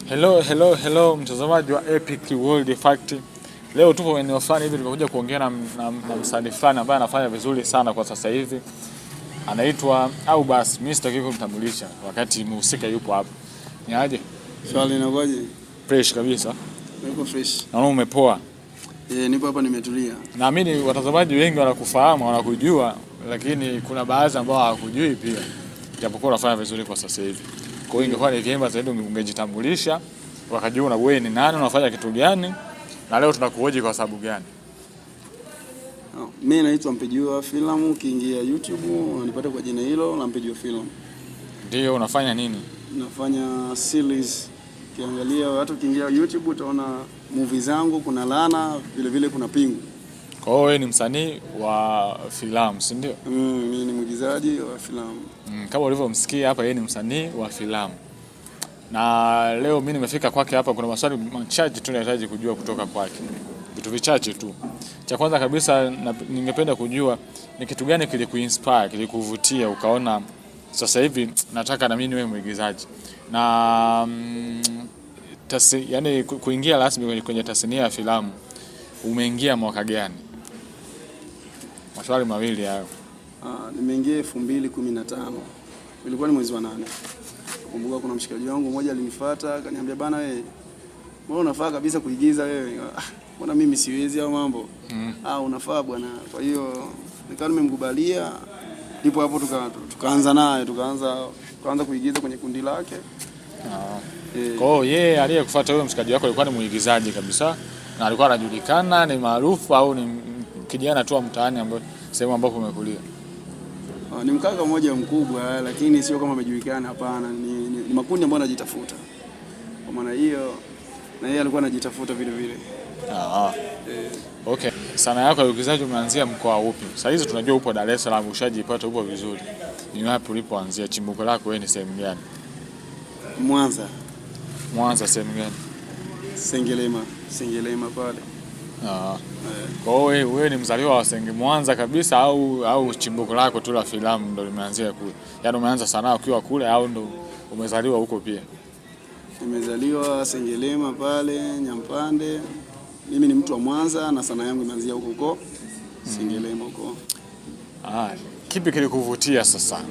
Hello mtazamaji wa Epic World Fact. Leo tupo eneo fulani hivi tumekuja kuongea na msanii fulani ambaye anafanya vizuri sana kwa sasa hivi. Anaitwa Aubas. Mimi sitaki kumtambulisha wakati mhusika yupo hapa. Ni aje? Swali inakuaje? Fresh kabisa. Niko fresh. Naona umepoa. Nipo hapa nimetulia. Naamini watazamaji wengi wanakufahamu, wanakujua, lakini kuna baadhi ambao hawakujui pia. Japokuwa unafanya vizuri kwa sasa hivi. Kwa hiyo ingekuwa ni vyema zaidi ungejitambulisha, wakajua wewe ni nani, unafanya kitu gani, na leo tunakuhoji kwa sababu gani. Mimi naitwa Mpejiwa Filamu, ukiingia YouTube unanipata kwa jina hilo la Mpejiwa Filamu. Ndio, unafanya nini? Nafanya series. Ukiangalia watu ukiingia YouTube utaona movie zangu, kuna Lana, vile vile kuna Pingu. Kwa hiyo wewe ni msanii wa filamu, si ndio? Mimi ni mwigizaji wa filamu. Kama ulivyomsikia hapa, yeye ni msanii wa filamu. Na leo mimi nimefika kwake hapa, kuna maswali machache tu nahitaji kujua kutoka kwake. Vitu vichache tu. Cha kwanza kabisa ningependa kujua ni kitu gani kilikuinspire, kilikuvutia ukaona sasa hivi nataka na mimi niwe mwigizaji. Na yani kuingia rasmi kwenye tasnia ya filamu umeingia mwaka gani? Maswali mawili hayo. Nimeingia 2015. Ilikuwa ni mwezi wa 8. Nakumbuka kuna mshikaji wangu mmoja alinifuata akaniambia, bana wewe, mbona unafaa kabisa kuigiza wewe? Mbona mimi siwezi au mambo? Unafaa bwana. Kwa hiyo nikawa nimemkubalia, ndipo hapo tukaanza naye, tukaanza kuigiza kwenye kundi lake. Kwa hiyo yeye aliyekufuata huyo mshikaji wako alikuwa ni muigizaji kabisa na alikuwa anajulikana, ni maarufu au ni kijana tu wa mtaani ambaye sehemu ambapo umekulia? Ni mkaka mmoja mkubwa, lakini sio kama amejulikana, hapana. Ni makundi ambayo anajitafuta. Kwa maana hiyo na yeye alikuwa anajitafuta vile vile. Okay. Sana yako ya uigizaji umeanzia mkoa upi? Sasa hizi tunajua upo Dar es Salaam, ushajipata upo vizuri. Ni wapi ulipoanzia? Chimbuko lako wewe ni sehemu gani? Mwanza. Mwanza sehemu gani? Sengerema pale. Kwa hiyo wewe ni mzaliwa wa Mwanza kabisa au chimbuko lako tu la filamu ndo limeanzia kule? Yaani umeanza sanaa ukiwa kule au ndo umezaliwa huko pia? Nimezaliwa Sengerema pale Nyampande. Mimi ni mtu wa Mwanza na sanaa yangu imeanzia huko Sengerema huko. Kipi kilikuvutia sasa?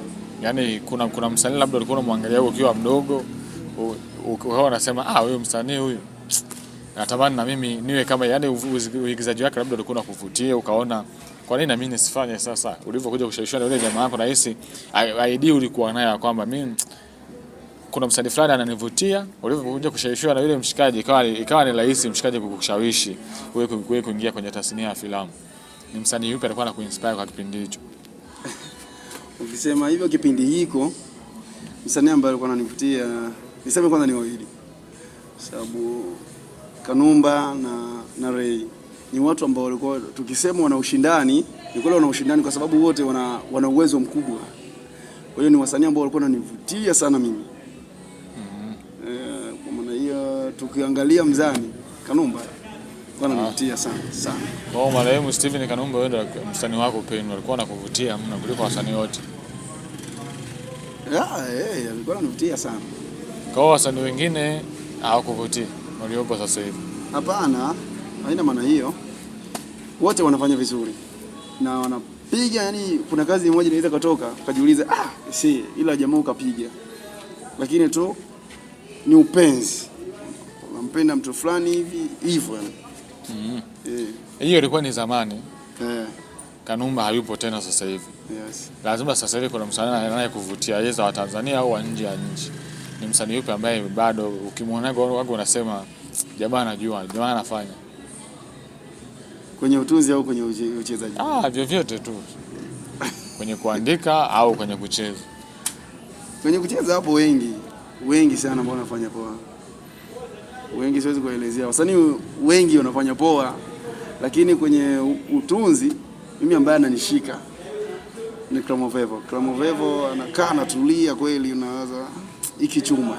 Yaani kuna msanii labda ulikuwa unamwangalia ukiwa mdogo, ukaona unasema huyu msanii huyu natamani na mimi niwe kama, yani uigizaji wake labda ulikuwa unakuvutia ukaona kwa nini na mimi nisifanye sasa? Ulivyokuja kushawishiwa na yule jamaa wako, nahisi idea ulikuwa nayo kwamba mimi kuna msanii fulani ananivutia, ulivyokuja kushawishiwa na yule mshikaji ikawa ni rahisi mshikaji kukushawishi wewe kuingia kwenye tasnia ya filamu. Ni msanii yupi alikuwa anakuinspire kwa kipindi hicho? Ukisema hivyo kipindi hiko, msanii ambaye alikuwa ananivutia, niseme kwanza ni wawili. Sababu Kanumba na Ray ni watu ambao walikuwa tukisema wana ushindani, ni kweli wana ushindani kwa sababu wote wana uwezo mkubwa. Kwa hiyo ni wasanii ambao walikuwa wananivutia sana mimi. Kwa maana hiyo tukiangalia mzani Kanumba wananivutia sana. Kwa marehemu Steven Kanumba wewe ndio msanii wako pendwa, alikuwa anakuvutia mno kuliko wasanii wote? Alikuwa ananivutia sana. Kwa wasanii wengine hawakuvutia waliopo sasa hivi? Hapana, haina maana hiyo. Wote wanafanya vizuri na wanapiga, yani kuna kazi moja inaweza kutoka ukajiuliza ila jamaa ukapiga, lakini tu ni upenzi, unampenda mtu fulani hivi hivyo yani. Hiyo ilikuwa ni zamani. Kanumba hayupo tena sasa hivi. Yes. Lazima sasa hivi kuna msanii anayekuvutia yeye wa Tanzania au nje ya nchi. Ni msanii yupi ambaye bado ukimwona wako unasema jamaa anajua, jamaa anafanya? Kwenye utunzi au kwenye uchezaji? Vyovyote tu. Kwenye kuandika au kwenye kucheza? Kwenye kucheza hapo wengi sana ambao wanafanya poa. Wengi siwezi kuelezea. Wasanii wengi wanafanya poa, lakini kwenye utunzi mimi ambaye ananishika ni Kramovevo anakaa anatulia kweli, unawaza iki chuma.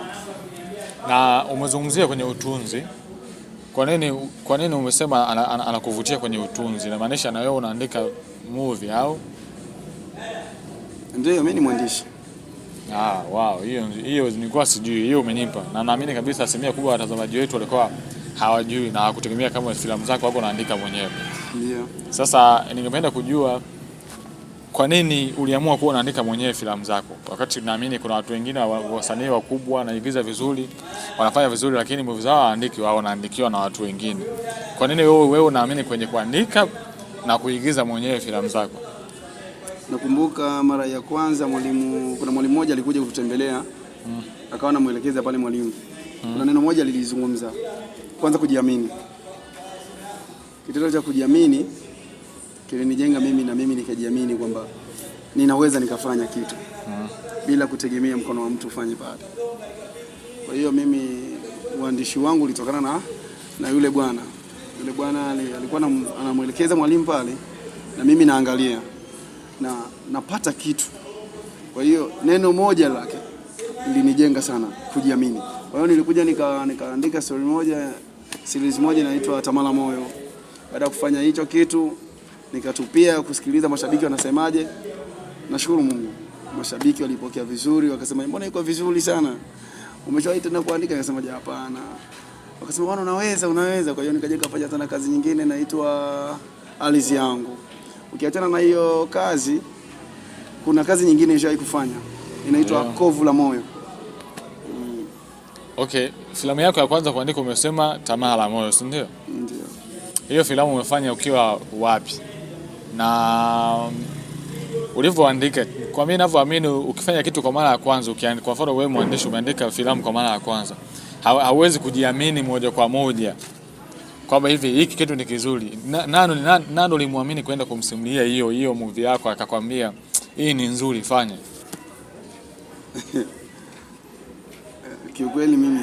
Na umezungumzia kwenye utunzi. Kwa nini umesema anakuvutia kwenye utunzi? Inamaanisha na wewe unaandika movie au? Ndio, mimi ni mwandishi. Wow, hiyo nilikuwa sijui, hiyo umenipa. Na naamini kabisa asilimia kubwa watazamaji wetu walikuwa hawajui na hawakutegemea kama filamu zako wako naandika mwenyewe. Ndio. Sasa ningependa kujua kwa nini uliamua kuwa unaandika mwenyewe filamu zako? Wakati naamini kuna watu wengine wasanii wakubwa wanaigiza vizuri, wanafanya vizuri, lakini movie zao hawaandiki, wao wanaandikiwa na watu wengine. Kwa nini wewe unaamini kwenye kuandika na kuigiza mwenyewe filamu zako? Nakumbuka mara ya kwanza kuna mwalimu mmoja alikuja kututembelea. Akawa anamuelekeza pale mwalimu. Kuna neno moja lilizungumza. Kwanza kujiamini. Kitendo cha kujiamini kilinijenga mimi na mimi nikajiamini kwamba ninaweza nikafanya kitu bila kutegemea mkono wa mtu ufanye pale. Kwa hiyo mimi uandishi wangu ulitokana na yule bwana. Yule bwana alikuwa anamuelekeza mwalimu pale na mimi naangalia na napata kitu. Kwa hiyo neno moja lake lilinijenga sana kujiamini. Kwa hiyo nilikuja nikaandika series moja inaitwa Tamala Moyo. Baada ya kufanya hicho kitu nikatupia kusikiliza mashabiki wanasemaje. Nashukuru Mungu. Mashabiki walipokea vizuri, wakasema mbona iko vizuri sana? Umeshawahi tena kuandika? Nikasema hapana. Wakasema bwana unaweza. Kwa hiyo nikaja kufanya tena kazi nyingine inaitwa Alizi Yangu. Ukiachana na hiyo kazi, kuna kazi nyingine nishawahi kufanya inaitwa Kovu la Moyo. Okay, filamu yako ya kwanza kuandika umesema Tamaa la Moyo, si ndio? Ndio. Hiyo filamu umefanya ukiwa wapi? Na ulivyoandika, kwa mimi ninavyoamini ukifanya kitu kwa mara ya kwanza, kwa mfano wewe mwandishi umeandika filamu kwa mara ya kwanza, hauwezi kujiamini moja kwa moja kwamba hiki kitu ni kizuri. Nani ulimwamini kwenda kumsimulia hiyo movie yako akakwambia hii ni nzuri fanya? Kiukweli mimi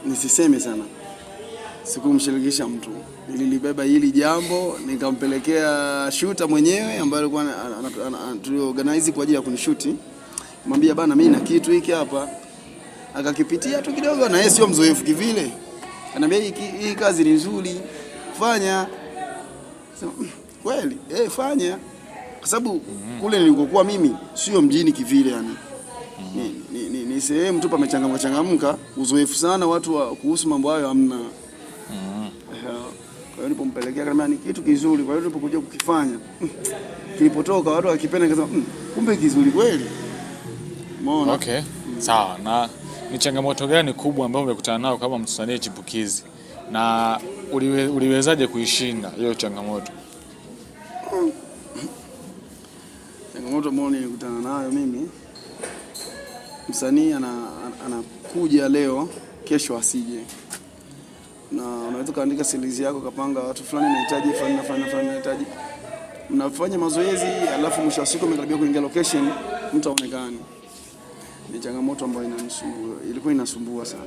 nisiseme sana. Sikumshirikisha mtu. Nilibeba hili jambo nikampelekea shooter mwenyewe ambaye alikuwa tuliorganize kwa ajili ya kunishuti. Mwambia bana mimi na kitu hiki hapa. Akakipitia tu kidogo na yeye sio mzoefu kivile. Ananiambia hii kazi ni nzuri, fanya. Sema kweli, fanya. Kwa sababu kule nilikokuwa mimi sio mjini kivile yani. Ni sehemu tu pamechangamka, uzoefu sana watu kuhusu mambo hayo hamna. Kwa hiyo nilipompelekea kama ni kitu kizuri, kwa hiyo nilipokuja kukifanya kilipotoka watu wakipenda nikasema kumbe kizuri kweli. Umeona? Okay. Sawa. Na ni changamoto gani kubwa ambayo umekutana nayo kama msanii chipukizi na uliwezaje kuishinda hiyo changamoto? Changamoto ambayo nilikutana nayo mimi, msanii anakuja leo, kesho asije. Na unaweza kaandika series yako kapanga watu fulani nahitaji fulani nahitaji. Mnafanya mazoezi alafu mwisho wa siku mmekaribia kuingia location mtu haonekani. Ni changamoto ambayo ilikuwa inasumbua sana.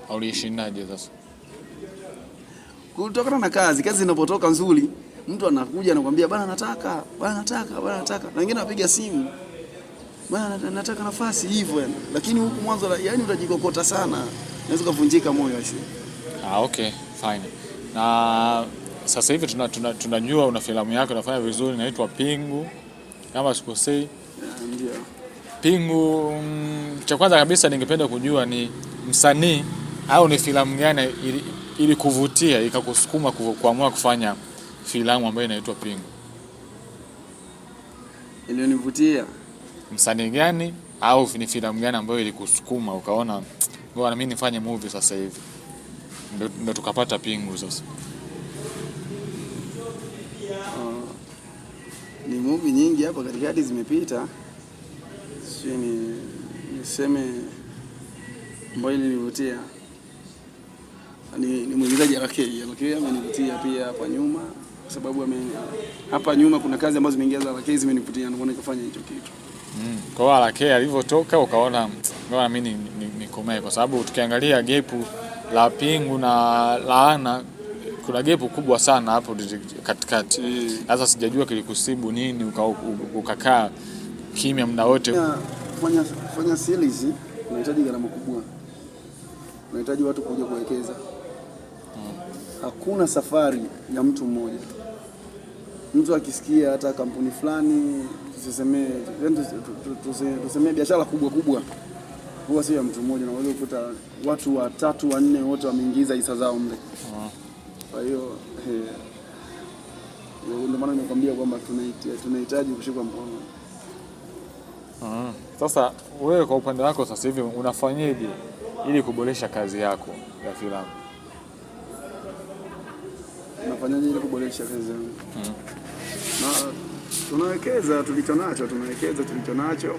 Uliishindaje sasa? Kutokana na kazi zinapotoka nzuri, mtu anakuja anakuambia bana nataka. Na wengine anapiga simu. Bana nataka nafasi hivyo yani. Lakini huku mwanzo yani utajikokota sana. Unaweza kuvunjika moyo aisee. Okay, fine. Na sasa hivi tunajua una filamu yako unafanya vizuri inaitwa Pingu. Kama sikosei. Ndio. Pingu, cha kwanza kabisa ningependa kujua ni msanii au ni filamu gani ili kuvutia ikakusukuma kuamua kufanya filamu ambayo inaitwa Pingu? Iliyonivutia msanii gani au ni filamu gani ambayo ilikusukuma ukaona ngoja mimi nifanye movie sasa hivi? Ndio tukapata Pingu sasa. Ni movie nyingi hapa katikati zimepita. Niseme ambayo ilinivutia ni mwigizaji Rakei amenivutia pia hapa nyuma kwa sababu hapa nyuma kuna kazi ambazo zimeingia za Rakei zimenivutia ndio nikafanya hicho kitu. Kwa hiyo Rakei alivyotoka ukaona ngoja mimi nikomee kwa sababu tukiangalia gap la Pingu na Laana kuna gap kubwa sana hapo katikati. Sasa sijajua kilikusibu nini ukakaa kimya muda wote. Kufanya series unahitaji gharama kubwa. Unahitaji watu kuja kuwekeza. Hakuna safari ya mtu mmoja. mtu akisikia hata kampuni fulani, tusemee biashara kubwa kubwa, huwa sio ya mtu mmoja, na unaweza kukuta watu 3 4 wote wameingiza hisa zao mle. Kwa hiyo ndio maana nimekwambia kwamba tunahitaji kushikwa mkono. Sasa wewe kwa upande wako sasa hivi unafanyaje ili kuboresha kazi yako ya filamu? Unafanyaje ili kuboresha kazi yangu? Na tunawekeza tulicho nacho